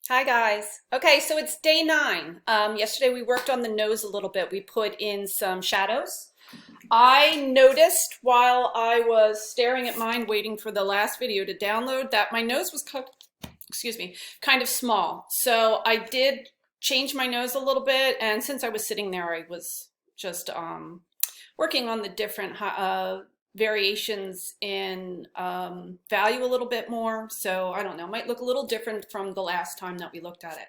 Hi guys. Okay, so it's day 9. Yesterday we worked on the nose a little bit. We put in some shadows. I noticed while I was staring at mine waiting for the last video to download that my nose was, excuse me, kind of small. So I did change my nose a little bit, and since I was sitting there, I was just working on the different variations in value a little bit more. So I don't know, might look a little different from the last time that we looked at it.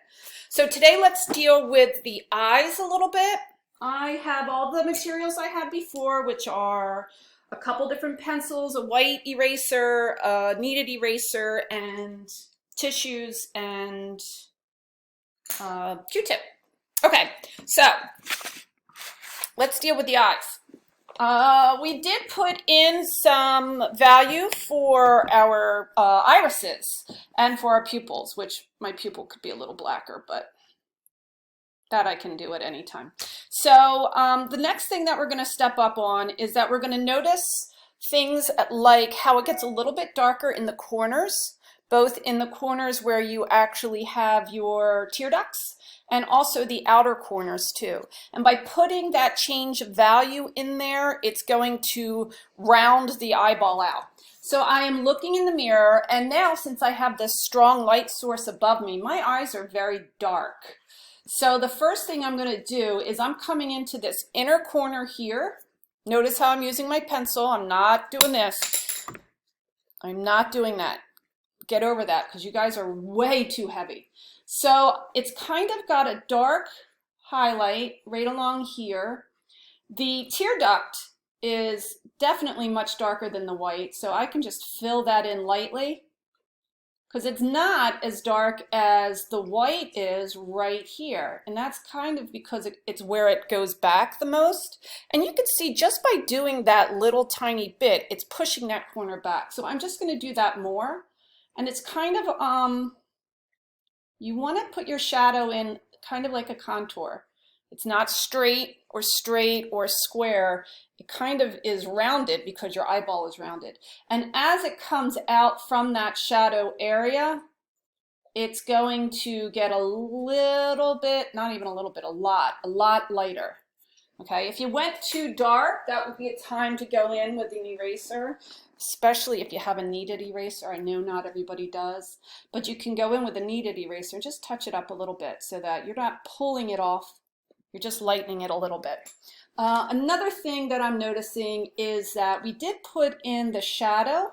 So today let's deal with the eyes a little bit. I have all the materials I had before, which are a couple different pencils, a white eraser, a kneaded eraser, and tissues and Q-tip. Okay, so let's deal with the eyes. We did put in some value for our irises and for our pupils, which my pupil could be a little blacker, but that I can do at any time. So the next thing that we're going to step up on is that we're going to notice things like how it gets a little bit darker in the corners, both in the corners where you actually have your tear ducts and also the outer corners too. And by putting that change of value in there, it's going to round the eyeball out. So I am looking in the mirror, and now since I have this strong light source above me, my eyes are very dark. So the first thing I'm going to do is I'm coming into this inner corner here. Notice how I'm using my pencil. I'm not doing this. I'm not doing that. Get over that because you guys are way too heavy. So it's kind of got a dark highlight right along here. The tear duct is definitely much darker than the white, so I can just fill that in lightly because it's not as dark as the white is right here. And that's kind of because it's where it goes back the most. And you can see just by doing that little tiny bit, it's pushing that corner back. So I'm just going to do that more. And it's kind of, you want to put your shadow in kind of like a contour. It's not straight or square. It kind of is rounded because your eyeball is rounded. And as it comes out from that shadow area, it's going to get a little bit, not even a little bit, a lot lighter. Okay, if you went too dark, that would be a time to go in with an eraser, especially if you have a kneaded eraser. I know not everybody does, but you can go in with a kneaded eraser and just touch it up a little bit so that you're not pulling it off, you're just lightening it a little bit. Another thing that I'm noticing is that we did put in the shadow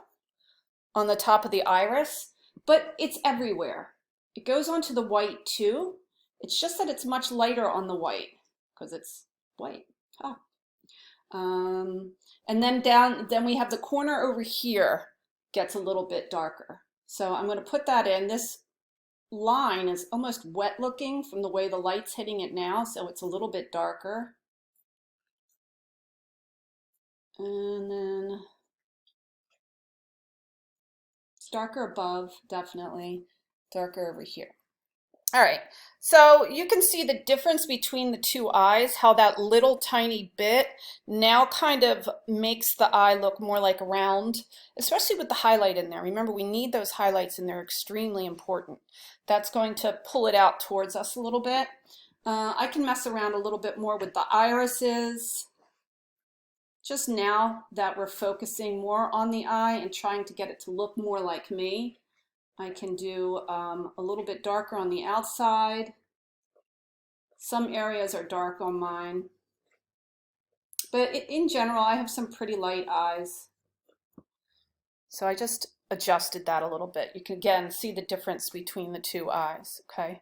on the top of the iris, but it's everywhere. It goes onto the white too. It's just that it's much lighter on the white because it's white. Oh. And then we have the corner over here gets a little bit darker. So I'm going to put that in. This line is almost wet looking from the way the light's hitting it now, so it's a little bit darker. And then it's darker above, definitely. Darker over here. All right, so you can see the difference between the two eyes, how that little tiny bit now kind of makes the eye look more like round, especially with the highlight in there. Remember, we need those highlights and they're extremely important. That's going to pull it out towards us a little bit. I can mess around a little bit more with the irises. Just now that we're focusing more on the eye and trying to get it to look more like me, I can do a little bit darker on the outside. Some areas are dark on mine. But in general, I have some pretty light eyes. So I just adjusted that a little bit. You can again see the difference between the two eyes, okay?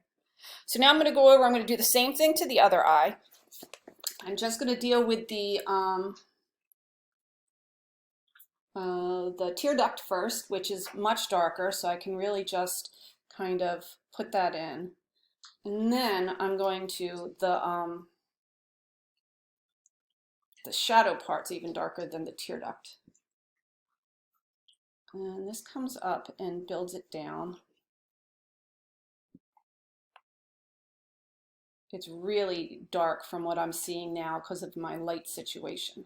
So now I'm going to go over, I'm going to do the same thing to the other eye. I'm just going to deal with the tear duct first, which is much darker, so I can really just kind of put that in. And then I'm going to the shadow part's even darker than the tear duct. And this comes up and builds it down. It's really dark from what I'm seeing now because of my light situation.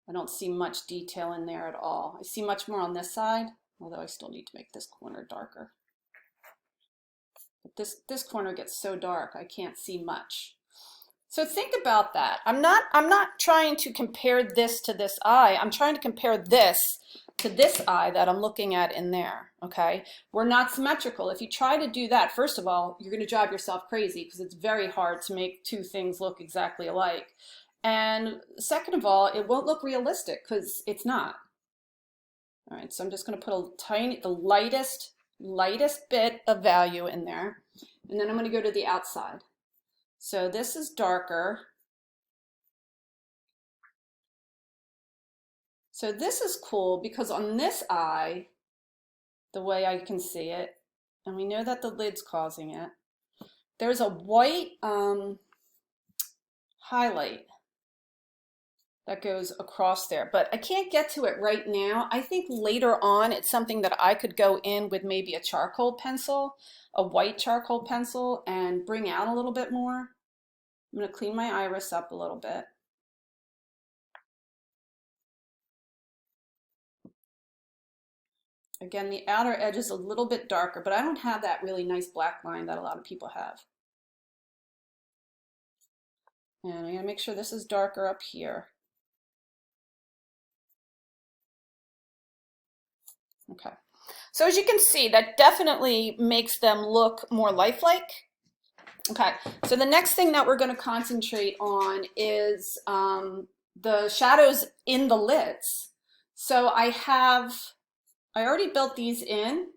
I don't see much detail in there at all. I see much more on this side, although I still need to make this corner darker. this corner gets so dark, I can't see much. So think about that. I'm not trying to compare this to this eye. I'm trying to compare this to this eye that I'm looking at in there, okay? We're not symmetrical. If you try to do that, first of all, you're gonna drive yourself crazy because it's very hard to make two things look exactly alike. And second of all, it won't look realistic because it's not. All right, so I'm just gonna put the lightest bit of value in there. And then I'm gonna go to the outside. So this is darker. So this is cool because on this eye, the way I can see it, and we know that the lid's causing it, there's a white highlight that goes across there, but I can't get to it right now. I think later on it's something that I could go in with maybe a charcoal pencil, a white charcoal pencil, and bring out a little bit more. I'm gonna clean my iris up a little bit. Again, the outer edge is a little bit darker, but I don't have that really nice black line that a lot of people have. And I'm gonna make sure this is darker up here. Okay, so as you can see, that definitely makes them look more lifelike. Okay, so the next thing that we're going to concentrate on is the shadows in the lids. So I already built these in,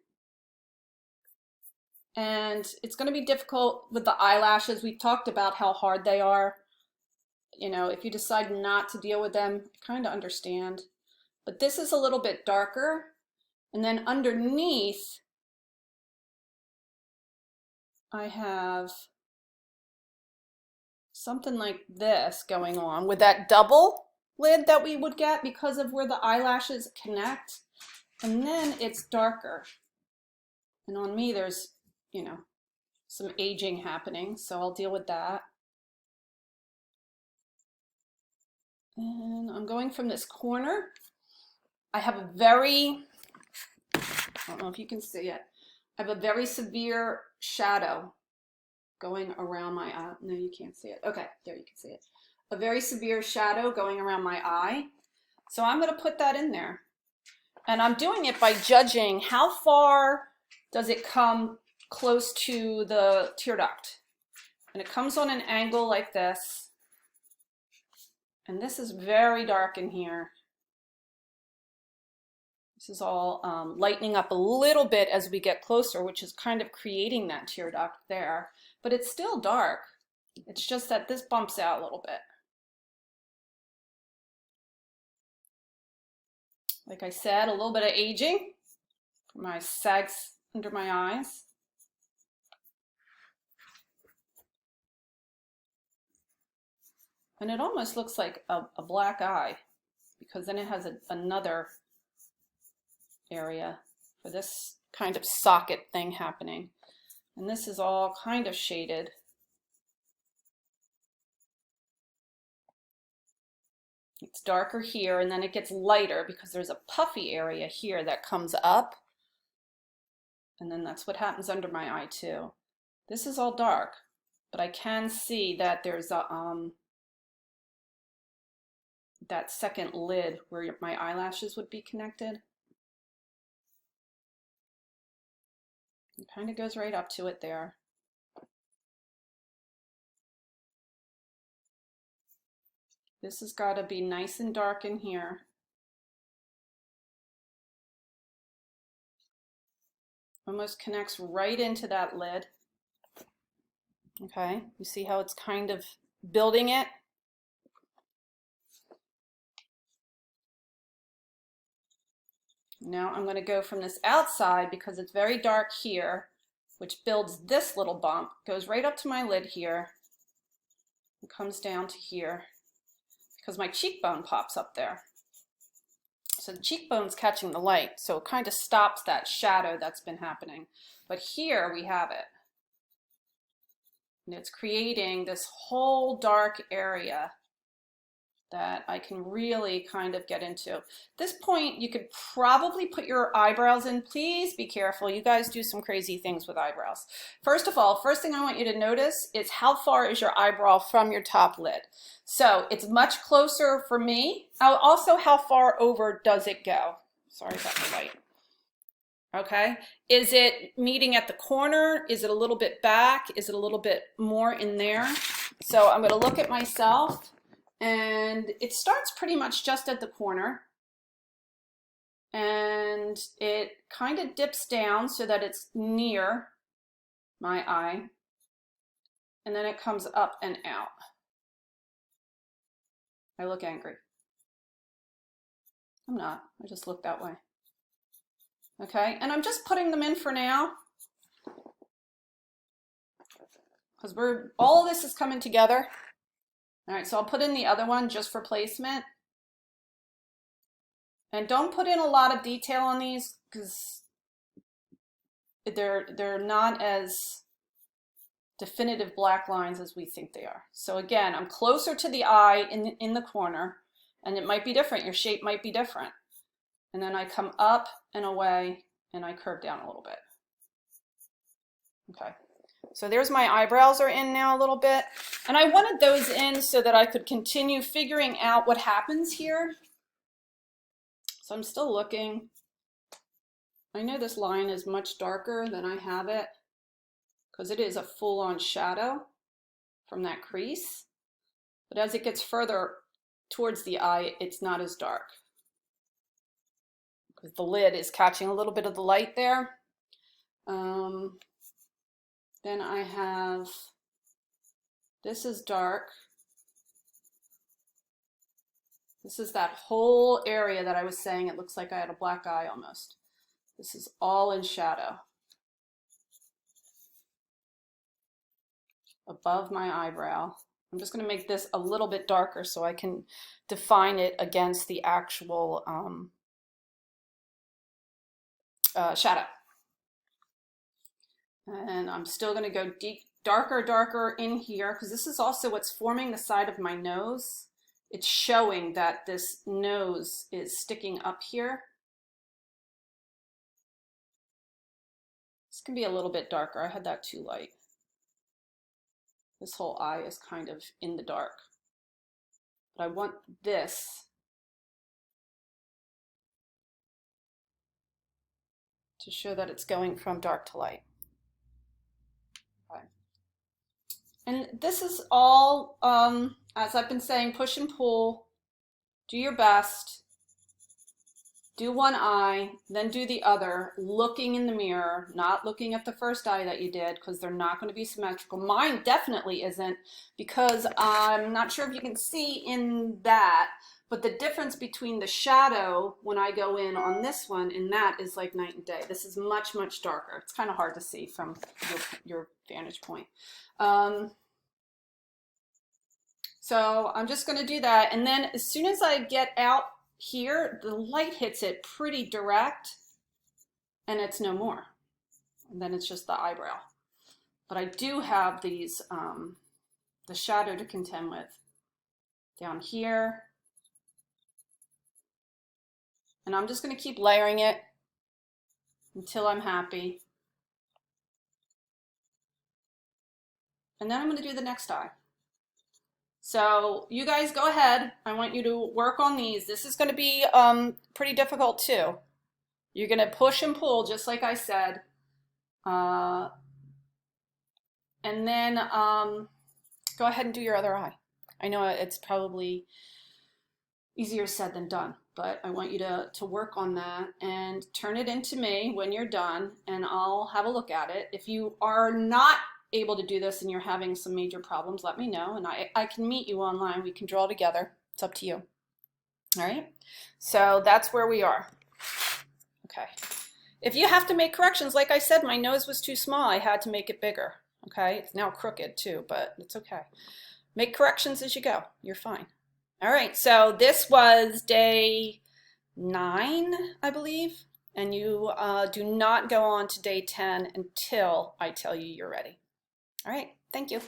and it's going to be difficult with the eyelashes. We've talked about how hard they are. You know, if you decide not to deal with them, kind of understand. But this is a little bit darker. And then underneath, I have something like this going on with that double lid that we would get because of where the eyelashes connect. And then it's darker. And on me, there's, you know, some aging happening, so I'll deal with that. And I'm going from this corner. I have a very, I don't know if you can see it, I have a very severe shadow going around my eye. No, you can't see it. Okay, there you can see it. A very severe shadow going around my eye. So I'm going to put that in there. And I'm doing it by judging how far does it come close to the tear duct. And it comes on an angle like this. And this is very dark in here. This is all lightening up a little bit as we get closer, which is kind of creating that tear duct there. But it's still dark. It's just that this bumps out a little bit. Like I said, a little bit of aging. My sags under my eyes. And it almost looks like a black eye because then it has another area for this kind of socket thing happening. And this is all kind of shaded. It's darker here and then it gets lighter because there's a puffy area here that comes up. And then that's what happens under my eye too. This is all dark, but I can see that there's a that second lid where my eyelashes would be connected. It kind of goes right up to it there. This has got to be nice and dark in here. Almost connects right into that lid. Okay, you see how it's kind of building it? Now I'm going to go from this outside because it's very dark here, which builds this little bump, goes right up to my lid here, and comes down to here because my cheekbone pops up there. So the cheekbone's catching the light, so it kind of stops that shadow that's been happening. But here we have it. And it's creating this whole dark area that I can really kind of get into. At this point, you could probably put your eyebrows in. Please be careful. You guys do some crazy things with eyebrows. First of all, first thing I want you to notice is how far is your eyebrow from your top lid. So it's much closer for me. Also, how far over does it go? Sorry about the light. Okay, is it meeting at the corner? Is it a little bit back? Is it a little bit more in there? So I'm going to look at myself, and it starts pretty much just at the corner, and it kind of dips down so that it's near my eye, and then it comes up and out. I look angry. I'm not. I just look that way. Okay, and I'm just putting them in for now because all of this is coming together. All right, so I'll put in the other one just for placement. And don't put in a lot of detail on these because they're not as definitive black lines as we think they are. So again, I'm closer to the eye in the corner, and it might be different. Your shape might be different. And then I come up and away, and I curve down a little bit. Okay, so there's my eyebrows are in now a little bit. And I wanted those in so that I could continue figuring out what happens here. So I'm still looking. I know this line is much darker than I have it because it is a full-on shadow from that crease. But as it gets further towards the eye, it's not as dark, because the lid is catching a little bit of the light there. Then I have, this is dark. This is that whole area that I was saying it looks like I had a black eye almost. This is all in shadow. Above my eyebrow. I'm just going to make this a little bit darker so I can define it against the actual shadow. And I'm still going to go deep, darker in here, because this is also what's forming the side of my nose. It's showing that this nose is sticking up here. This can be a little bit darker. I had that too light. This whole eye is kind of in the dark. But I want this to show that it's going from dark to light. Okay. And this is all, as I've been saying, push and pull. Do your best. Do one eye, then do the other, looking in the mirror, not looking at the first eye that you did, because they're not going to be symmetrical. Mine definitely isn't, because I'm not sure if you can see in that, but the difference between the shadow when I go in on this one and that is like night and day. This is much, much darker. It's kind of hard to see from your vantage point. So I'm just going to do that, and then as soon as I get out here, the light hits it pretty direct, and it's no more. And then it's just the eyebrow. But I do have these, the shadow to contend with down here. And I'm just going to keep layering it until I'm happy. And then I'm going to do the next eye. So you guys go ahead. I want you to work on these. This is going to be pretty difficult too. You're going to push and pull just like I said. And then go ahead and do your other eye. I know it's probably easier said than done, but I want you to work on that and turn it into me when you're done, and I'll have a look at it. If you are not able to do this and you're having some major problems, let me know, and I can meet you online. We can draw together. It's up to you. All right, so that's where we are. Okay, if you have to make corrections, like I said, my nose was too small. I had to make it bigger. Okay, it's now crooked too, but it's okay. Make corrections as you go. You're fine. All right, so this was day 9, I believe, and you do not go on to day 10 until I tell you you're ready. All right, thank you.